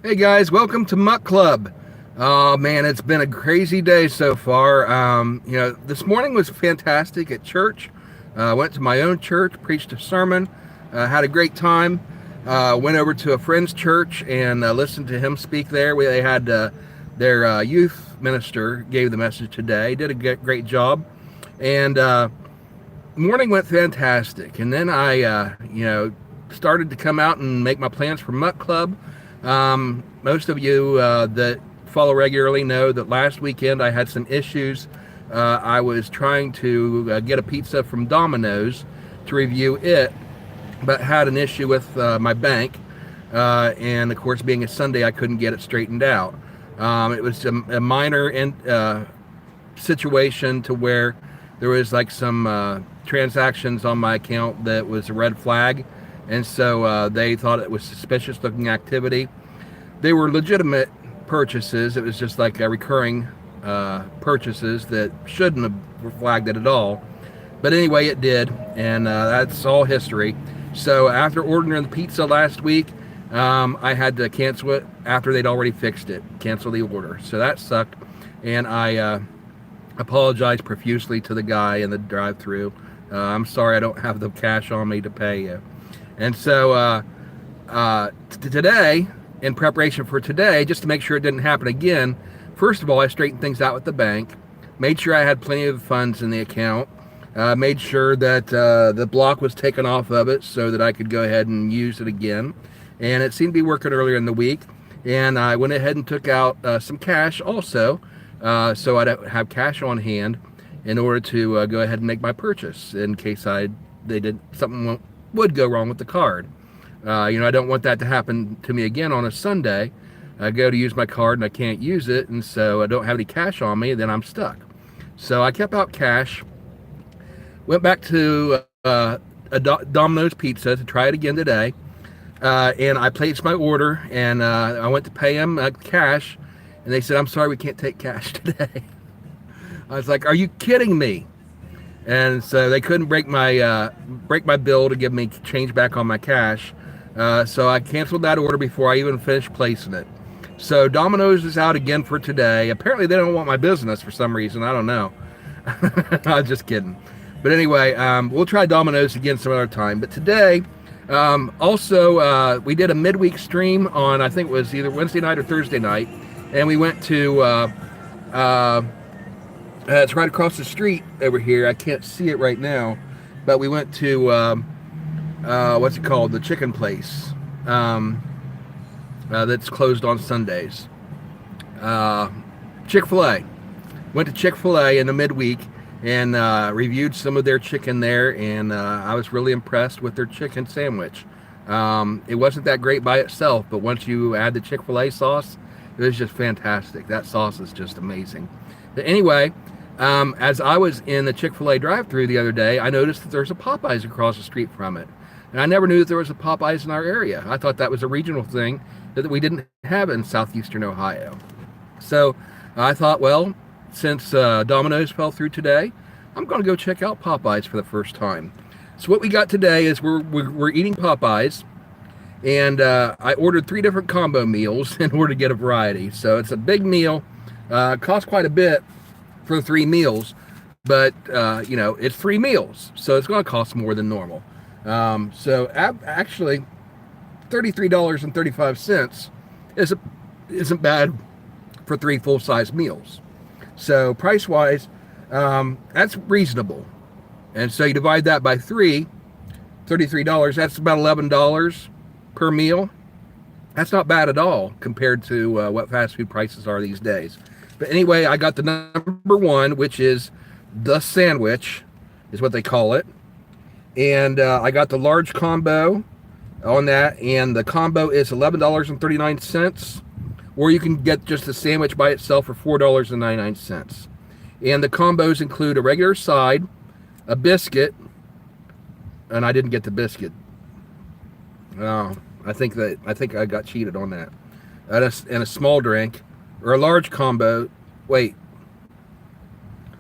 Hey guys, welcome to Muck Club. Oh man, it's been a crazy day so far. This morning was fantastic at church. Went to my own church, preached a sermon, had a great time. Went over to a friend's church and listened to him speak there. They had their youth minister gave the message today. Did a great job, and morning went fantastic. And then I started to come out and make my plans for Muck Club. Most of you that follow regularly know that last weekend I had some issues. I was trying to get a pizza from Domino's to review it, but had an issue with my bank. And of course, being a Sunday, I couldn't get it straightened out. It was a minor situation to where there was like some transactions on my account that was a red flag. And so they thought it was suspicious looking activity. They were legitimate purchases. It was just like a recurring purchases that shouldn't have flagged it at all. But anyway, it did, and that's all history. So after ordering the pizza last week, I had to cancel it after they'd already fixed it, cancel the order. So that sucked, and I apologized profusely to the guy in the drive-thru. I'm sorry I don't have the cash on me to pay you. And so today, in preparation for today, just to make sure it didn't happen again, first of all, I straightened things out with the bank, made sure I had plenty of funds in the account, made sure that the block was taken off of it so that I could go ahead and use it again. And it seemed to be working earlier in the week. And I went ahead and took out some cash also, so I'd have cash on hand in order to go ahead and make my purchase in case something would go wrong with the card. I don't want that to happen to me again on a Sunday. I go to use my card and I can't use it, and so I don't have any cash on me, then I'm stuck. So I kept out cash, went back to a Domino's Pizza to try it again today, and I placed my order, and I went to pay them cash, and they said, "I'm sorry, we can't take cash today." I was like, "Are you kidding me?" And so they couldn't break my bill to give me change back on my cash. So I canceled that order before I even finished placing it. So Domino's is out again for today. Apparently they don't want my business for some reason. I don't know. I'm just kidding. But anyway, we'll try Domino's again some other time. But today, we did a midweek stream on, I think it was either Wednesday night or Thursday night. And we went to... it's right across the street over here. I can't see it right now, but we went to what's it called? The chicken place that's closed on Sundays. Chick-fil-A. Went to Chick-fil-A in the midweek and reviewed some of their chicken there, and I was really impressed with their chicken sandwich. It wasn't that great by itself, but once you add the Chick-fil-A sauce, it was just fantastic. That sauce is just amazing. But anyway, as I was in the Chick-fil-A drive-thru the other day, I noticed that there's a Popeyes across the street from it. And I never knew that there was a Popeyes in our area. I thought that was a regional thing that we didn't have in southeastern Ohio. So I thought, well, since Domino's fell through today, I'm going to go check out Popeyes for the first time. So what we got today is we're eating Popeyes, and I ordered 3 different combo meals in order to get a variety. So it's a big meal, costs quite a bit for the 3 meals, but it's 3 meals, so it's going to cost more than normal. Actually, $33.35 isn't bad for 3 full-size meals. So price-wise, that's reasonable. And so you divide that by 3, $33. That's about $11 per meal. That's not bad at all compared to what fast food prices are these days. But anyway, I got the number 1, which is the sandwich, is what they call it. And I got the large combo on that, and the combo is $11.39, or you can get just the sandwich by itself for $4.99. And the combos include a regular side, a biscuit, and I didn't get the biscuit. Oh, I think I got cheated on that. And a small drink, or a large combo. Wait.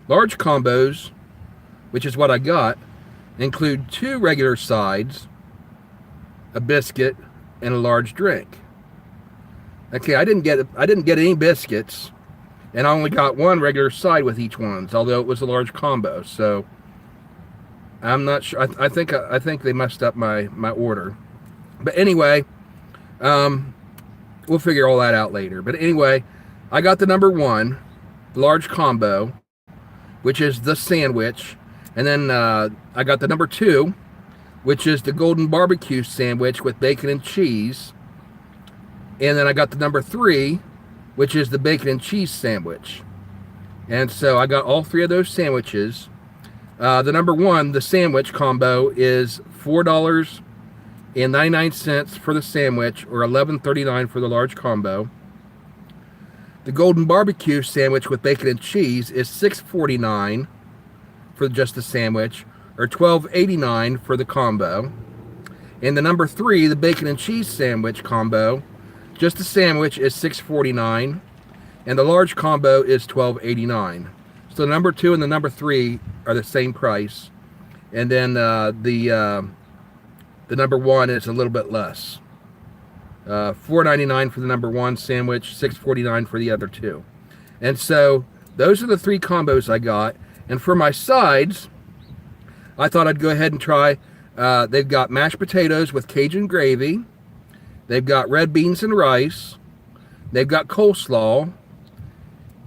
Large combos, which is what I got, include 2 regular sides, a biscuit, and a large drink. Okay, I didn't get any biscuits, and I only got one regular side with each one, although it was a large combo. So I'm not sure. I think they messed up my order. But anyway, um, we'll figure all that out later. But anyway, I got the number one large combo, which is the sandwich, and then I got the number two, which is the golden barbecue sandwich with bacon and cheese, and then I got the number three, which is the bacon and cheese sandwich. And so I got all three of those sandwiches. The number one, the sandwich combo, is $4.99 for the sandwich, or $11.39 for the large combo. The golden barbecue sandwich with bacon and cheese is $6.49 for just the sandwich, or $12.89 for the combo. And the number three, the bacon and cheese sandwich combo, just the sandwich is $6.49, and the large combo is $12.89. So the number two and the number three are the same price, and then the number one is a little bit less. $4.99 for the number one sandwich, $6.49 for the other two. And so those are the three combos I got. And for my sides, I thought I'd go ahead and try. They've got mashed potatoes with Cajun gravy. They've got red beans and rice. They've got coleslaw.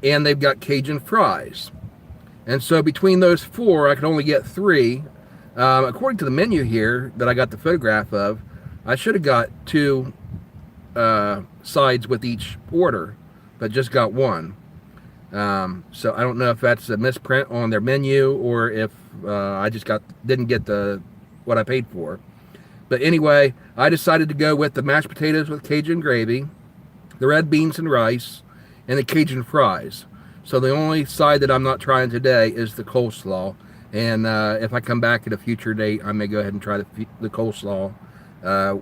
And they've got Cajun fries. And so between those four, I could only get three. According to the menu here that I got the photograph of, I should have got two sides with each order, but just got one. So I don't know if that's a misprint on their menu, or if I just didn't get what I paid for. But anyway, I decided to go with the mashed potatoes with Cajun gravy, the red beans and rice, and the Cajun fries. So the only side that I'm not trying today is the coleslaw. And if I come back at a future date, I may go ahead and try the coleslaw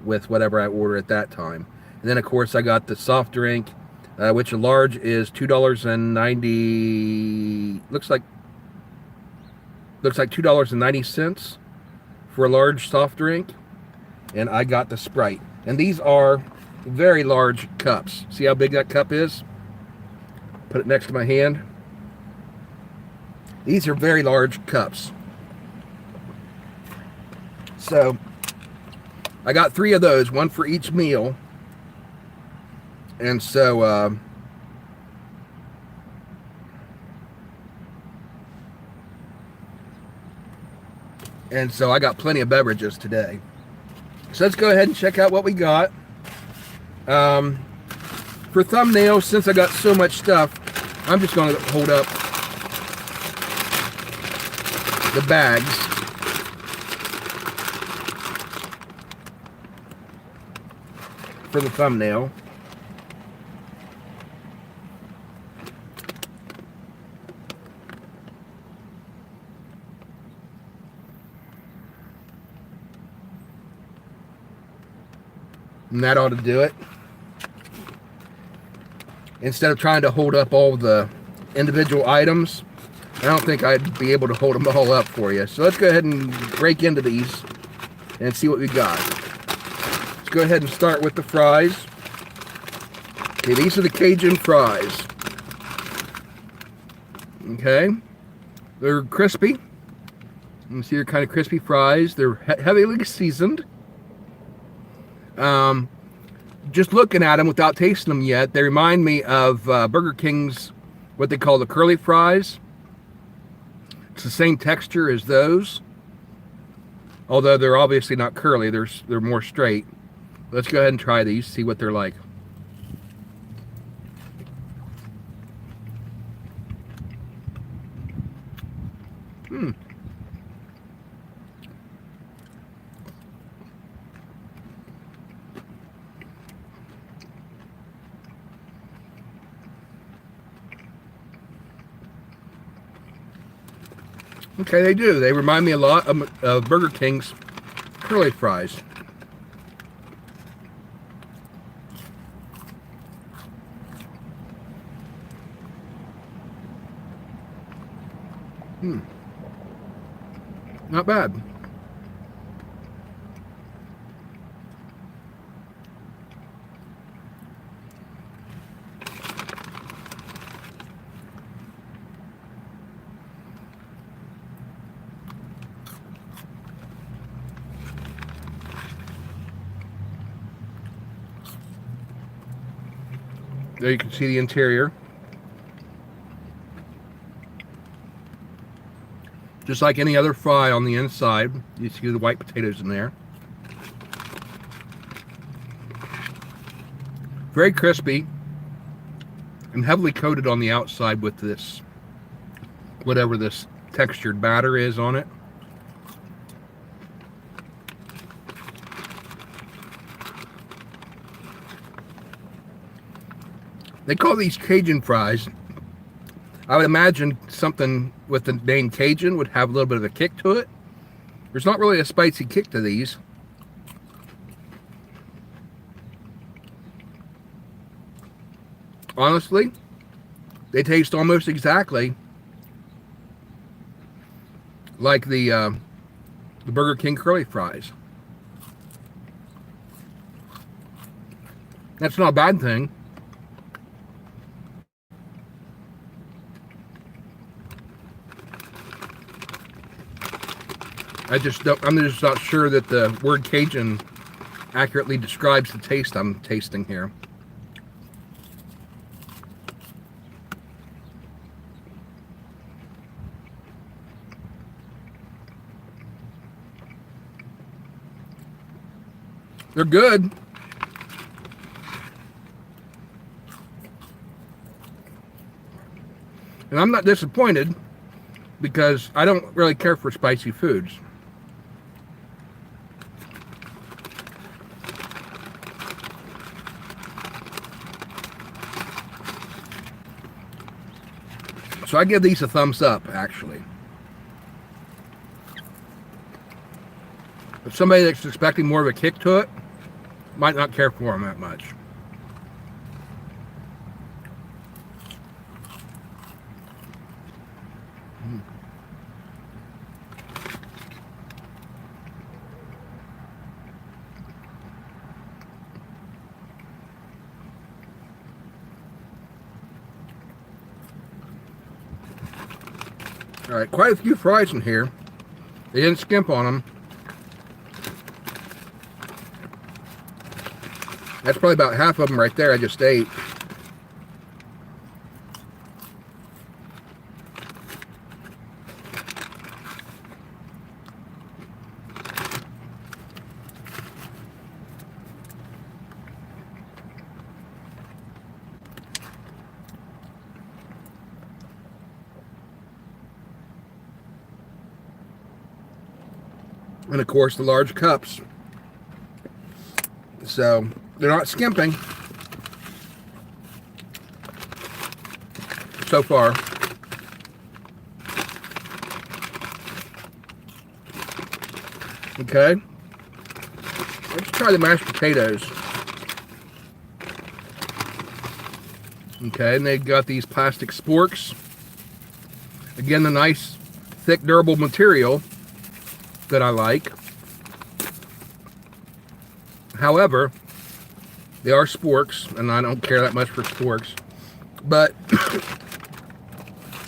with whatever I order at that time. And then, of course, I got the soft drink, which a large is $2.90. Looks like $2.90 for a large soft drink. And I got the Sprite. And these are very large cups. See how big that cup is? Put it next to my hand. These are very large cups. So I got three of those, one for each meal. And so I got plenty of beverages today. So let's go ahead and check out what we got. For thumbnails, since I got so much stuff, I'm just going to hold up the bags. For the thumbnail. And that ought to do it. Instead of trying to hold up all the individual items, I don't think I'd be able to hold them all up for you. So let's go ahead and break into these and see what we got. Let's go ahead and start with the fries. Okay, these are the Cajun fries. Okay, they're crispy. You can see they're kind of crispy fries. They're heavily seasoned. Just looking at them without tasting them yet, they remind me of Burger King's, what they call the curly fries. It's the same texture as those, although they're obviously not curly. They're more straight. Let's go ahead and try these, see what they're like. Okay, they do. They remind me a lot of Burger King's curly fries. Not bad. There you can see the interior. Just like any other fry on the inside, you see the white potatoes in there. Very crispy and heavily coated on the outside with this, whatever this textured batter is on it. They call these Cajun fries. I would imagine something with the name Cajun would have a little bit of a kick to it. There's not really a spicy kick to these. Honestly, they taste almost exactly like the Burger King curly fries. That's not a bad thing. I'm just not sure that the word Cajun accurately describes the taste I'm tasting here. They're good. And I'm not disappointed because I don't really care for spicy foods. So I give these a thumbs up, actually. If somebody that's expecting more of a kick to it, might not care for them that much. All right, quite a few fries in here. They didn't skimp on them. That's probably about half of them right there I just ate. And of course the large cups. So they're not skimping so far. Okay, let's try the mashed potatoes. Okay, and they've got these plastic sporks. Again, the nice, thick, durable material that I like. However, they are sporks, and I don't care that much for sporks. But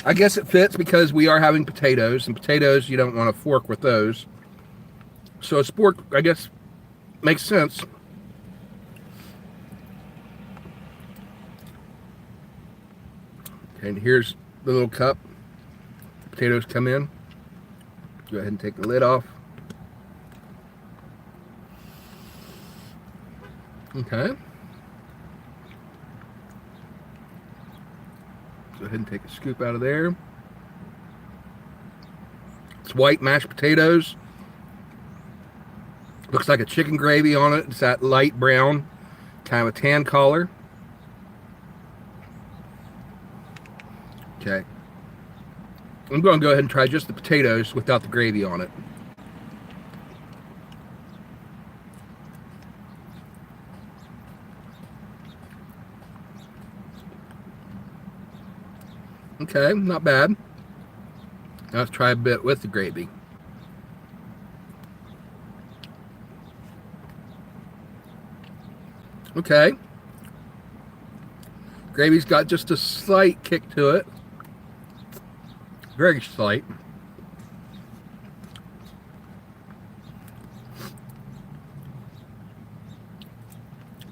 I guess it fits because we are having potatoes, and potatoes, you don't want a fork with those. So a spork, I guess, makes sense. Okay, and here's the little cup. Potatoes come in. Go ahead and take the lid off. Okay. Go ahead and take a scoop out of there. It's white mashed potatoes. Looks like a chicken gravy on it. It's that light brown, kind of a tan color. Okay. I'm going to go ahead and try just the potatoes without the gravy on it. Okay, not bad. Now let's try a bit with the gravy. Okay. Gravy's got just a slight kick to it. Very slight.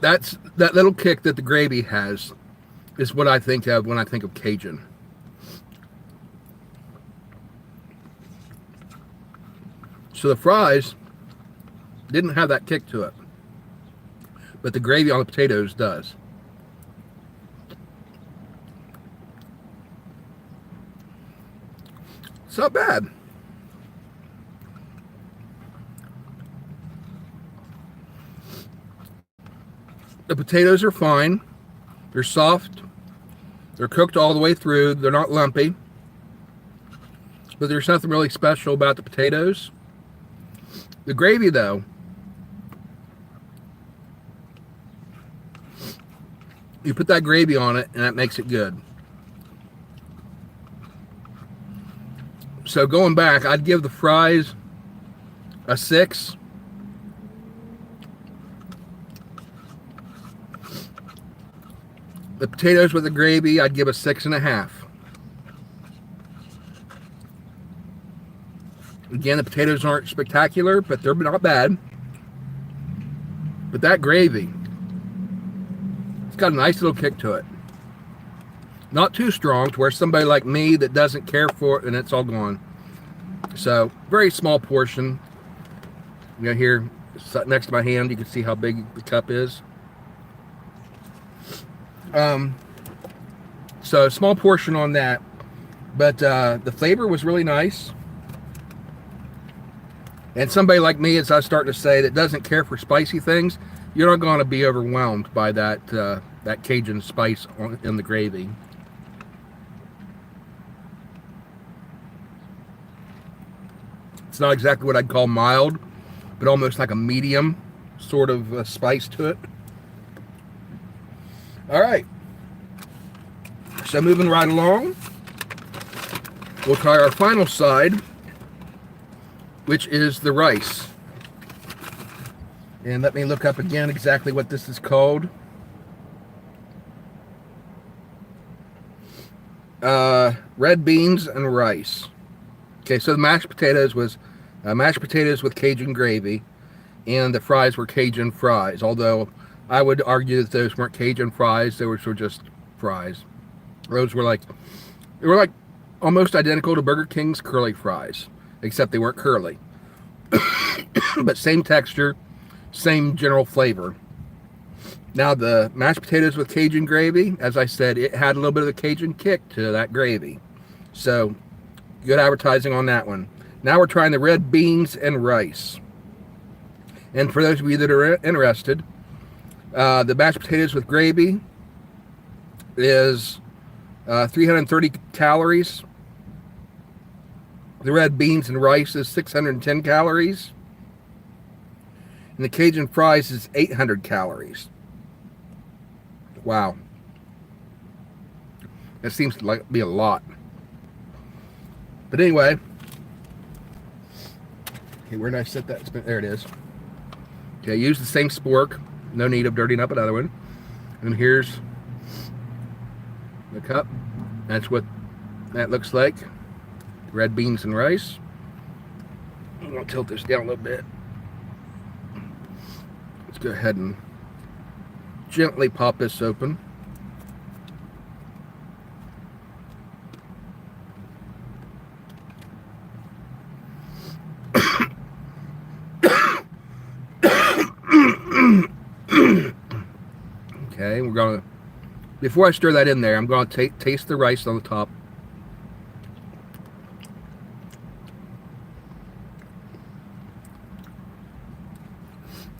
That's that little kick that the gravy has is what I think of when I think of Cajun. So the fries didn't have that kick to it, but the gravy on the potatoes does. It's not bad. The potatoes are fine. They're soft. They're cooked all the way through. They're not lumpy. But there's nothing really special about the potatoes. The gravy, though, you put that gravy on it, and that makes it good. So going back, I'd give the fries a 6. The potatoes with the gravy, I'd give a 6.5. Again, the potatoes aren't spectacular, but they're not bad. But that gravy, it's got a nice little kick to it. Not too strong to where somebody like me that doesn't care for it and it's all gone. So, very small portion. You know, here next to my hand, you can see how big the cup is. So a small portion on that, but the flavor was really nice. And somebody like me, as I was starting to say, that doesn't care for spicy things, you're not going to be overwhelmed by that that Cajun spice in the gravy. It's not exactly what I'd call mild, but almost like a medium sort of spice to it. All right. So moving right along, we'll try our final side, which is the rice. And let me look up again exactly what this is called. Red beans and rice. Okay, so the mashed potatoes was mashed potatoes with Cajun gravy, and the fries were Cajun fries, although I would argue that those weren't Cajun fries, those were just fries. Those were like, they were like almost identical to Burger King's curly fries, except they weren't curly. But same texture, same general flavor. Now the mashed potatoes with Cajun gravy, as I said, it had a little bit of the Cajun kick to that gravy. So, good advertising on that one. Now we're trying the red beans and rice. And for those of you that are interested, the mashed potatoes with gravy is 330 calories. The red beans and rice is 610 calories. And the Cajun fries is 800 calories. Wow. That seems to like be a lot. But anyway. Okay, where did I set that? There it is. Okay, use the same spork. No need of dirtying up another one. And here's the cup. That's what that looks like. Red beans and rice. I'm going to tilt this down a little bit. Let's go ahead and gently pop this open. Okay, we're going to, before I stir that in there, I'm going to taste the rice on the top.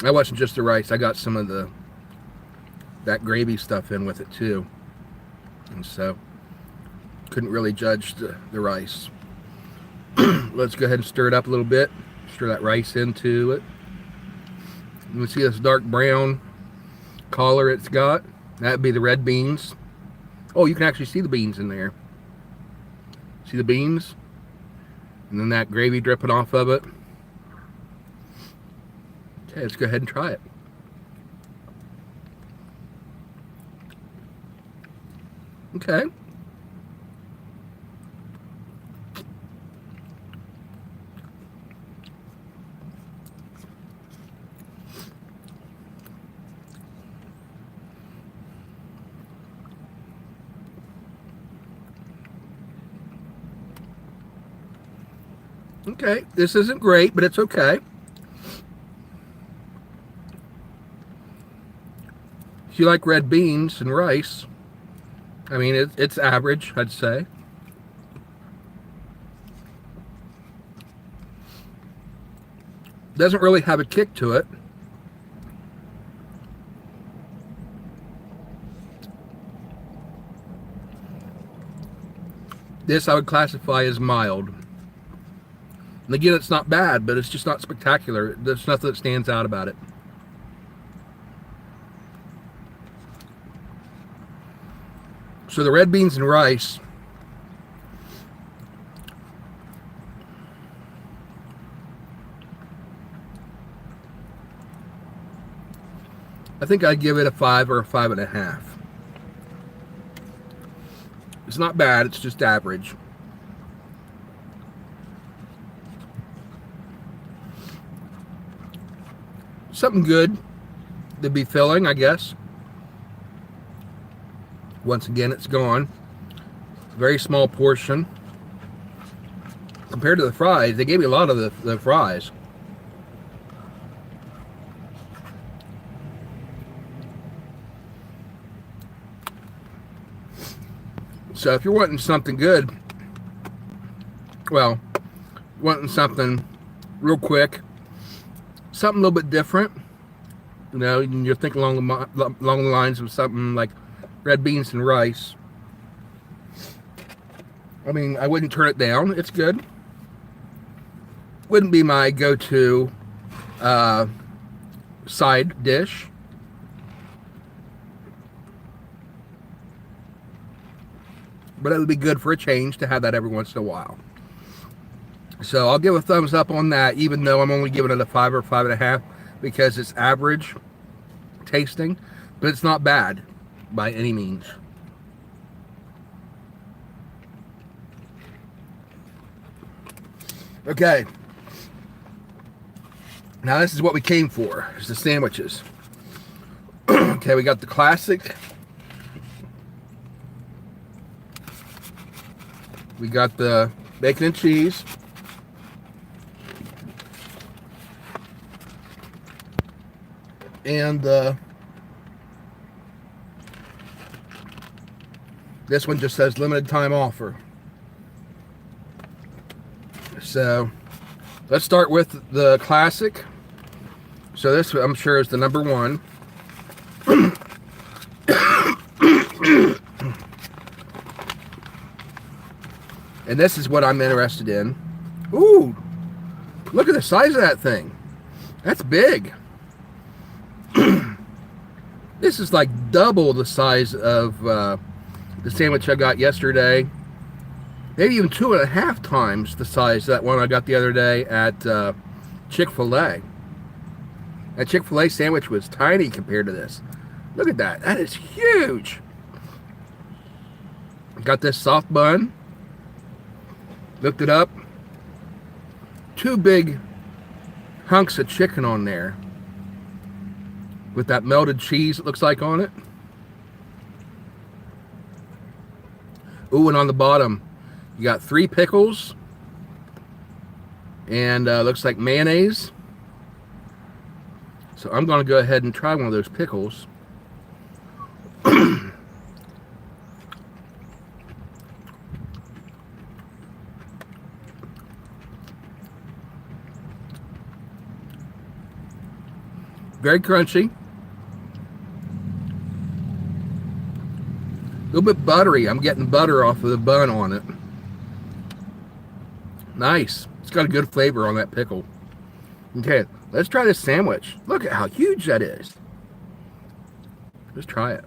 That wasn't just the rice. I got some of that gravy stuff in with it too. And so, couldn't really judge the rice. Let's go ahead and stir it up a little bit. Stir that rice into it. You can see this dark brown color it's got. That'd be the red beans. Oh, you can actually see the beans in there. See the beans? And then that gravy dripping off of it. Okay, let's go ahead and try it. Okay. Okay, this isn't great, but it's okay. If you like red beans and rice, I mean, it's average, I'd say. Doesn't really have a kick to it. This I would classify as mild. And again, it's not bad, but it's just not spectacular. There's nothing that stands out about it. So the red beans and rice, I think I'd give it a 5 or a 5.5. It's not bad, it's just average. Something good to be filling, I guess. Once again, it's gone. Very small portion. Compared to the fries, they gave me a lot of the fries. So if you're wanting something good, well, wanting something real quick, something a little bit different, you know, you're thinking along the lines of something like red beans and rice. I mean, I wouldn't turn it down. It's good. Wouldn't be my go-to side dish. But it would be good for a change to have that every once in a while. So I'll give a thumbs up on that, even though I'm only giving it a 5 or 5.5, because it's average tasting, but it's not bad by any means. Okay. Now this is what we came for, is the sandwiches. Okay, we got the classic. We got the bacon and cheese. And this one just says limited time offer. So let's start with the classic. So this, I'm sure, is the number one. And this is what I'm interested in. Ooh, look at the size of that thing. That's big. This is like double the size of the sandwich I got yesterday. Maybe even 2.5 times the size of that one I got the other day at Chick-fil-A. That Chick-fil-A sandwich was tiny compared to this. Look at that. That is huge. Got this soft bun. Looked it up. 2 big hunks of chicken on there with that melted cheese, it looks like, on it. Ooh, and on the bottom you got 3 pickles and looks like mayonnaise. So I'm going to go ahead and try one of those pickles. Very crunchy. A little bit buttery. I'm getting butter off of the bun on it. Nice. It's got a good flavor on that pickle. Okay, let's try this sandwich. Look at how huge that is. Let's try it.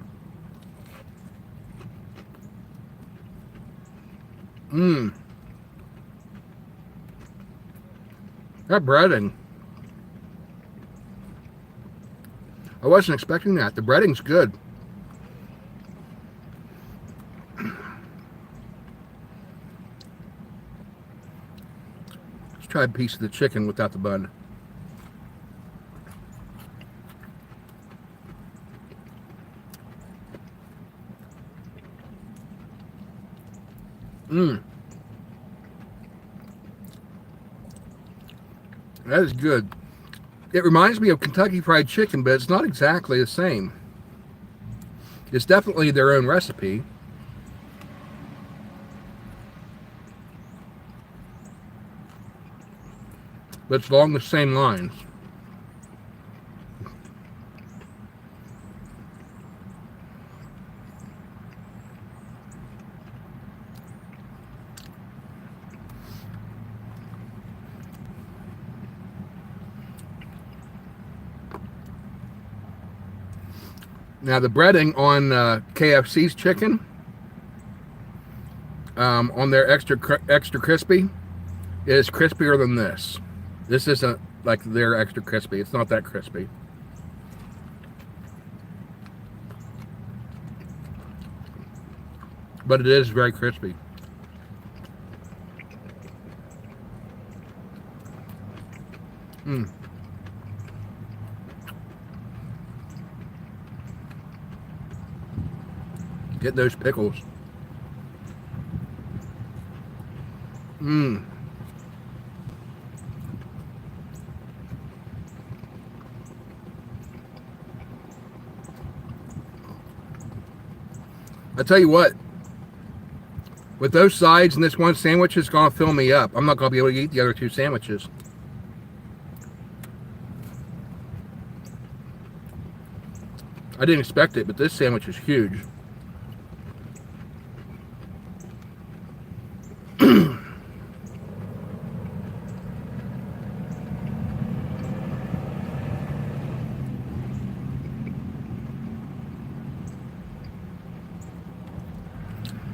Mmm. That breading. I wasn't expecting that. The breading's good. Let's try a piece of the chicken without the bun. Mmm. That is good. It reminds me of Kentucky Fried Chicken, but it's not exactly the same. It's definitely their own recipe. But it's along the same lines. Now the breading on KFC's chicken, on their extra crispy, is crispier than this. This isn't like their extra crispy. It's not that crispy. But it is very crispy. Mm. Get those pickles. Mmm. I tell you what, with those sides and this one sandwich is going to fill me up. I'm not going to be able to eat the other two sandwiches. I didn't expect it, but this sandwich is huge.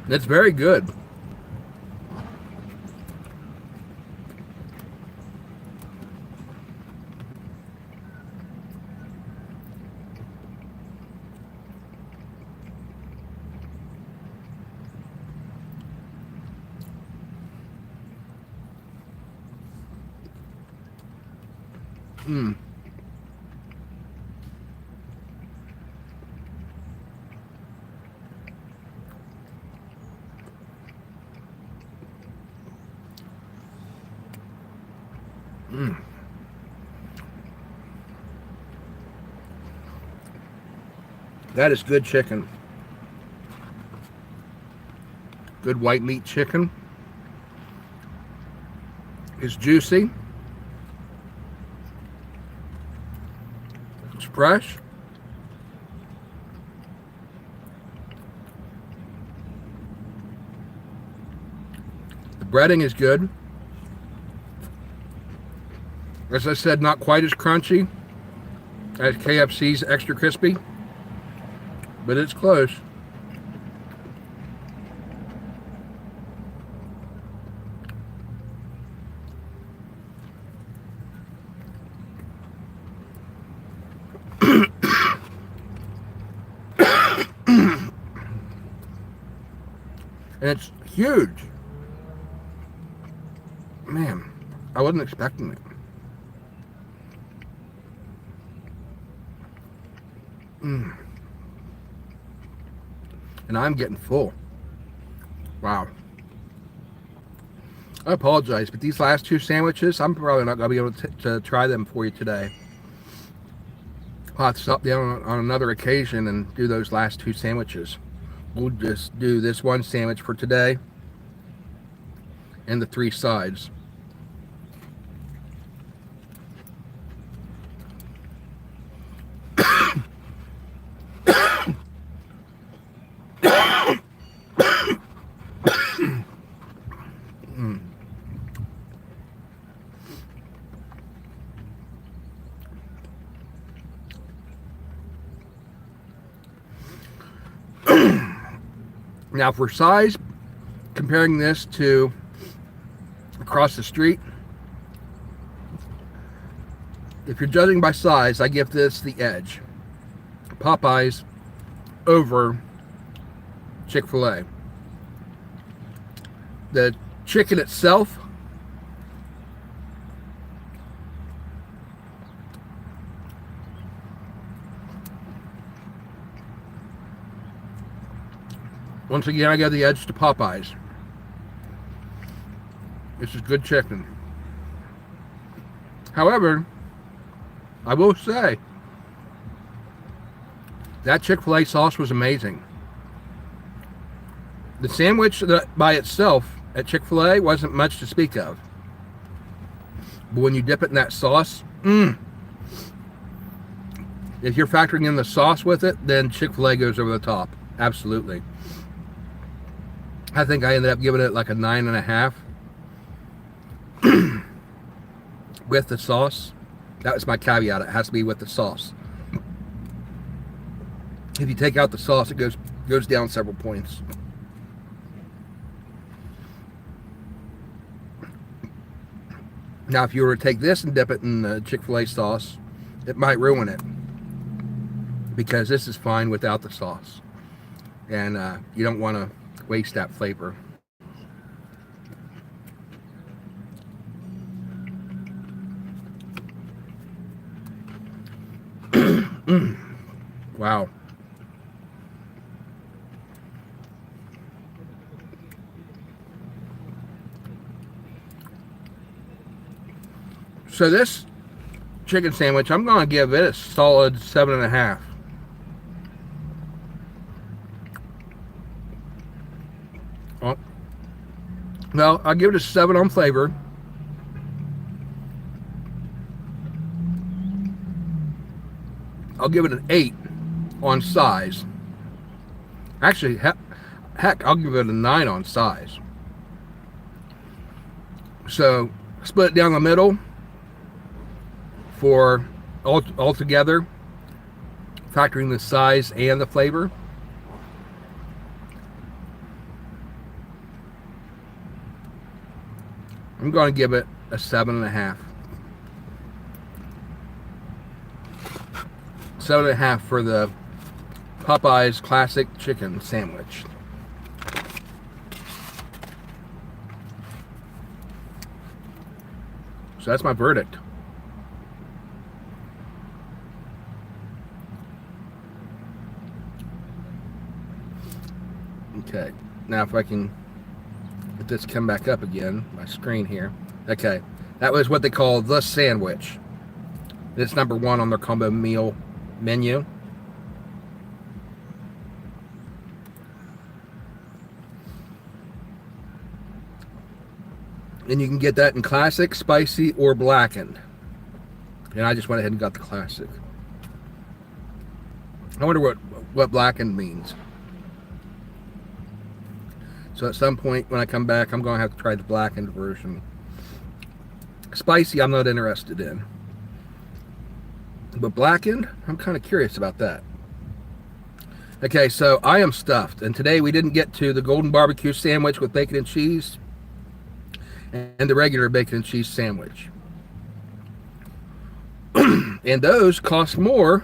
It's very good. Mm. Mm. That is good chicken. Good white meat chicken. It's juicy. It's fresh. The breading is good. As I said, not quite as crunchy as KFC's extra crispy, but it's close. And it's huge. Man, I wasn't expecting it. Mm. And I'm getting full. Wow. I apologize, but these last two sandwiches, I'm probably not going to be able to try them for you today. I'll have to stop down on another occasion and do those last two sandwiches. We'll just do this one sandwich for today and the three sides. Mm. Now for size, comparing this to across the street, if you're judging by size, I give this the edge. Popeyes over Chick-fil-A. The chicken itself, once again, I give the edge to Popeyes. This is good chicken. However, I will say that Chick-fil-A sauce was amazing. The sandwich by itself at Chick-fil-A wasn't much to speak of. But when you dip it in that sauce, if you're factoring in the sauce with it, then Chick-fil-A goes over the top. Absolutely. I think I ended up giving it like a 9.5 with the sauce. That was my caveat. It has to be with the sauce. If you take out the sauce, it goes down several points. Now, if you were to take this and dip it in the Chick-fil-A sauce, it might ruin it, because this is fine without the sauce, and you don't want to waste that flavor. Wow. So this chicken sandwich, I'm going to give it a solid 7.5. Oh, well, I'll give it a 7 on flavor. I'll give it an 8 on size. Actually, heck, I'll give it a 9 on size. So, split it down the middle for all together, factoring the size and the flavor. I'm going to give it a 7.5. 7.5 for the Popeye's classic chicken sandwich. So that's my verdict. Okay, now if I can let this come back up again, my screen here. Okay, that was what they call the sandwich. It's number 1 on their combo meal menu. And you can get that in classic, spicy, or blackened. And I just went ahead and got the classic. I wonder what blackened means. So at some point when I come back, I'm going to have to try the blackened version. Spicy, I'm not interested in. But blackened, I'm kind of curious about that. Okay, so I am stuffed. And today we didn't get to the golden barbecue sandwich with bacon and cheese and the regular bacon and cheese sandwich. And those cost more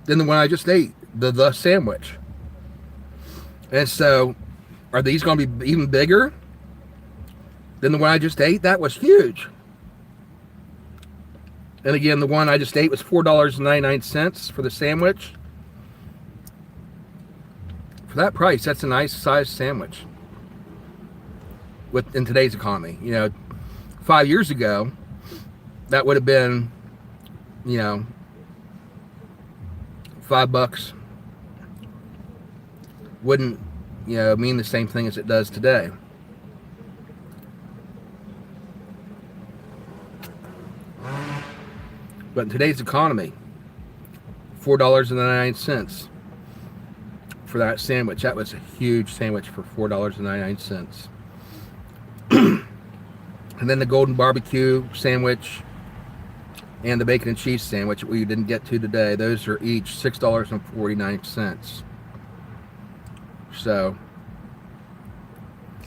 than the one I just ate, the sandwich. And so, are these going to be even bigger than the one I just ate? That was huge. And again, the one I just ate was $4.99 for the sandwich. For that price, that's a nice sized sandwich. In today's economy, 5 years ago, that would have been, $5 wouldn't, mean the same thing as it does today. But in today's economy, $4.99 for that sandwich. That was a huge sandwich for $4.99. And then the golden barbecue sandwich and the bacon and cheese sandwich that we didn't get to today, those are each $6.49. So,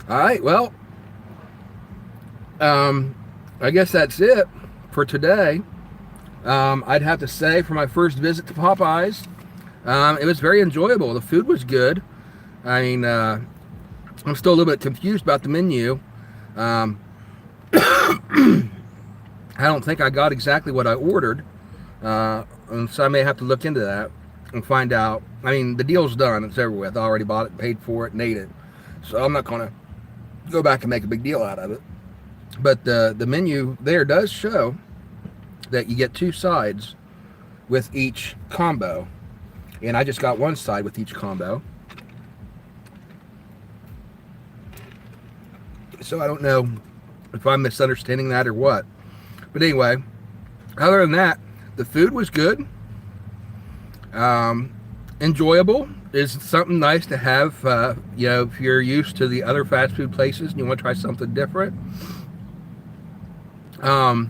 all right, well, I guess that's it for today. I'd have to say, for my first visit to Popeyes, it was very enjoyable. The food was good. I mean, I'm still a little bit confused about the menu. I don't think I got exactly what I ordered, and so I may have to look into that and find out. I mean, the deal's done. It's over with. I already bought it, paid for it, and ate it. So I'm not going to go back and make a big deal out of it. But the menu there does show that you get 2 sides with each combo. And I just got 1 side with each combo. So I don't know if I'm misunderstanding that or what. But anyway, other than that, the food was good. Enjoyable. Is something nice to have, if you're used to the other fast food places and you want to try something different. The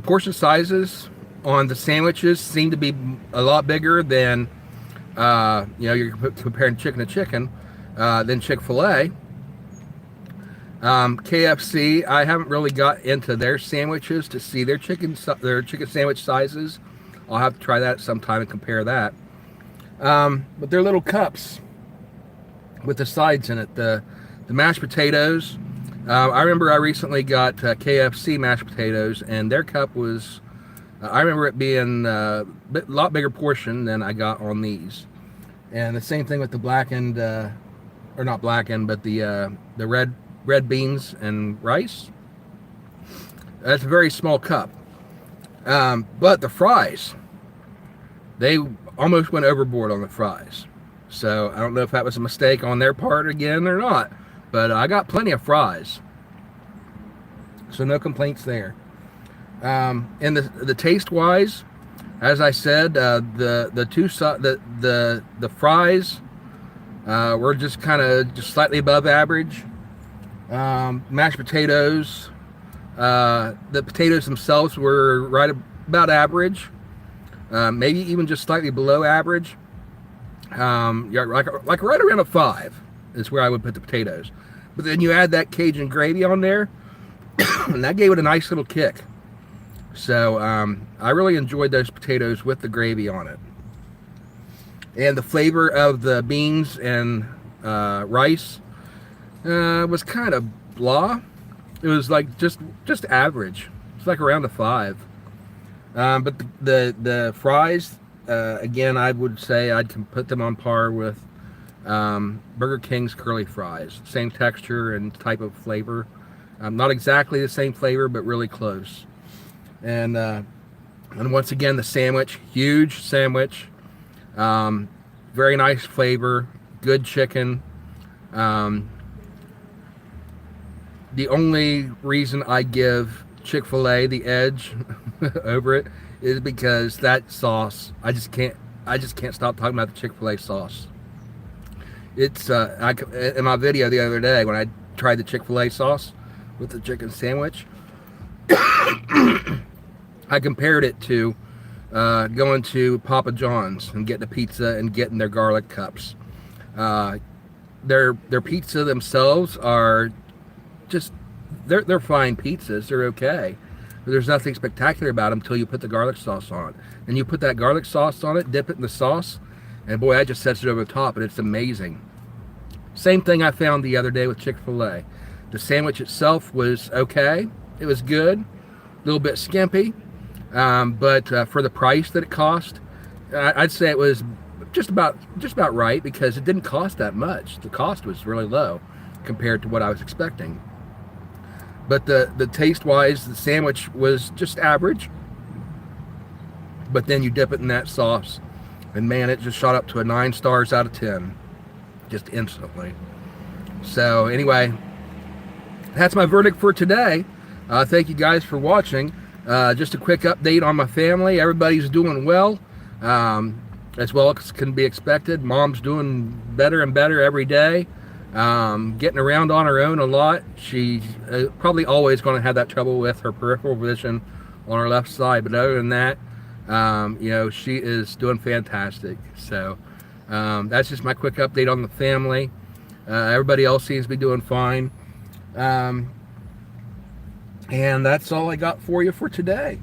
portion sizes on the sandwiches seem to be a lot bigger than, you're comparing chicken to chicken, than Chick-fil-A. KFC, I haven't really got into their sandwiches to see their chicken sandwich sizes. I'll have to try that sometime and compare that. But they're little cups with the sides in it. The mashed potatoes. I remember I recently got KFC mashed potatoes, and their cup was, I remember it being a lot bigger portion than I got on these. And the same thing with the blackened, or not blackened, but the red beans and rice. That's a very small cup. But the fries, they almost went overboard on the fries. So I don't know if that was a mistake on their part again or not. But I got plenty of fries. So no complaints there. And the taste wise, as I said, the fries were just kind of just slightly above average. Mashed potatoes, the potatoes themselves were right about average, maybe even just slightly below average. Like right around a 5 is where I would put the potatoes. But then you add that Cajun gravy on there, and that gave it a nice little kick. So I really enjoyed those potatoes with the gravy on it. And the flavor of the beans and rice was kind of blah. It was like just average. It's like around a 5. But the fries, again, I would say I'd put them on par with Burger King's curly fries. Same texture and type of flavor. Not exactly the same flavor, but really close. And once again, the sandwich, huge sandwich. Very nice flavor, good chicken. The only reason I give Chick-fil-A the edge over it is because that sauce, I just can't stop talking about the Chick-fil-A sauce. It's in my video the other day when I tried the Chick-fil-A sauce with the chicken sandwich, I compared it to going to Papa John's and getting a pizza and getting their garlic cups. Their pizza themselves are just, they're fine pizzas. They're okay. But there's nothing spectacular about them until you put the garlic sauce on. And you put that garlic sauce on it, dip it in the sauce, and boy, that just sets it over the top, and it's amazing. Same thing I found the other day with Chick-fil-A. The sandwich itself was okay. It was good. A little bit skimpy. But for the price that it cost, I'd say it was just about right, because it didn't cost that much. The cost was really low compared to what I was expecting. But the taste-wise, the sandwich was just average. But then you dip it in that sauce, and man, it just shot up to a 9 stars out of 10, just instantly. So anyway, that's my verdict for today. Thank you guys for watching. Just a quick update on my family. Everybody's doing well, as well as can be expected. Mom's doing better and better every day. Getting around on her own a lot. She's probably always going to have that trouble with her peripheral vision on her left side, but other than that, she is doing fantastic. So that's just my quick update on the family. Everybody else seems to be doing fine. And that's all I got for you for today.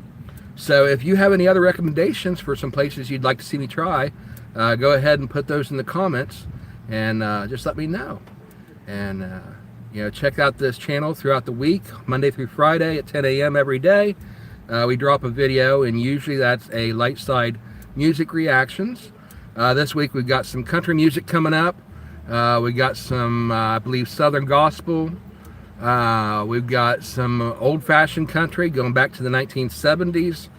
So if you have any other recommendations for some places you'd like to see me try, go ahead and put those in the comments, and just let me know. And check out this channel throughout the week, Monday through Friday at 10 a.m. every day. We drop a video, and usually that's a light side music reactions. This week we've got some country music coming up. We got some, I believe, Southern gospel. We've got some old-fashioned country going back to the 1970s.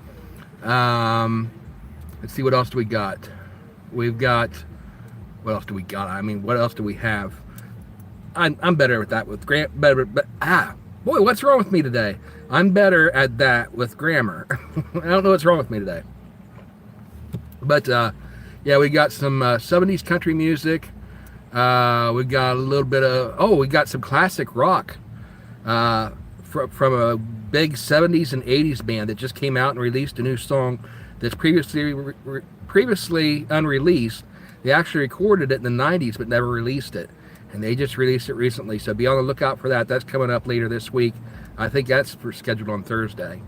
Let's see, what else do we got? We've got, what else do we got? I mean, what else do we have? I'm better at that with boy, what's wrong with me today? I'm better at that with grammar. I don't know what's wrong with me today. But yeah, we got some 70s country music. We got a little bit of, we got some classic rock from a big 70s and 80s band that just came out and released a new song that's previously unreleased. They actually recorded it in the 90s but never released it, and they just released it recently, so be on the lookout for that. That's coming up later this week. I think that's scheduled on Thursday.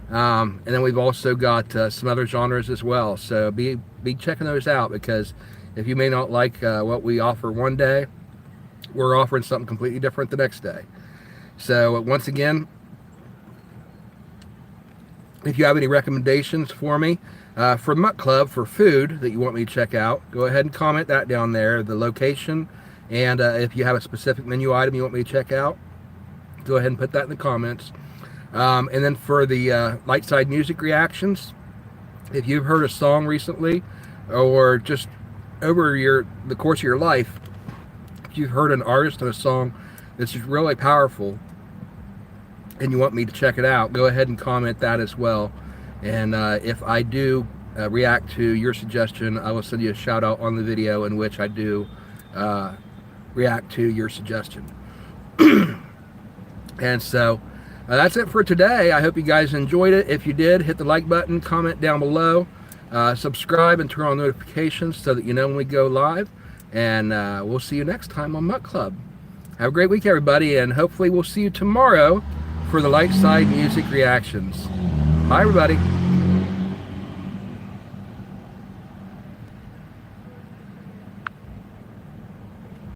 And then we've also got some other genres as well, so be checking those out, because if you may not like what we offer one day, we're offering something completely different the next day. So once again, if you have any recommendations for me for Mutt Club for food that you want me to check out, go ahead and comment that down there, the location, and if you have a specific menu item you want me to check out, go ahead and put that in the comments. And then for the light side music reactions, if you've heard a song recently, or just over the course of your life, if you've heard an artist and a song that's really powerful and you want me to check it out, go ahead and comment that as well. And if I do react to your suggestion, I will send you a shout out on the video in which I do react to your suggestion. And so that's it for today. I hope you guys enjoyed it. If you did, hit the like button, comment down below, subscribe and turn on notifications so that you know when we go live. And we'll see you next time on Mutt Club. Have a great week, everybody, and hopefully we'll see you tomorrow for the light side music reactions. Bye, everybody.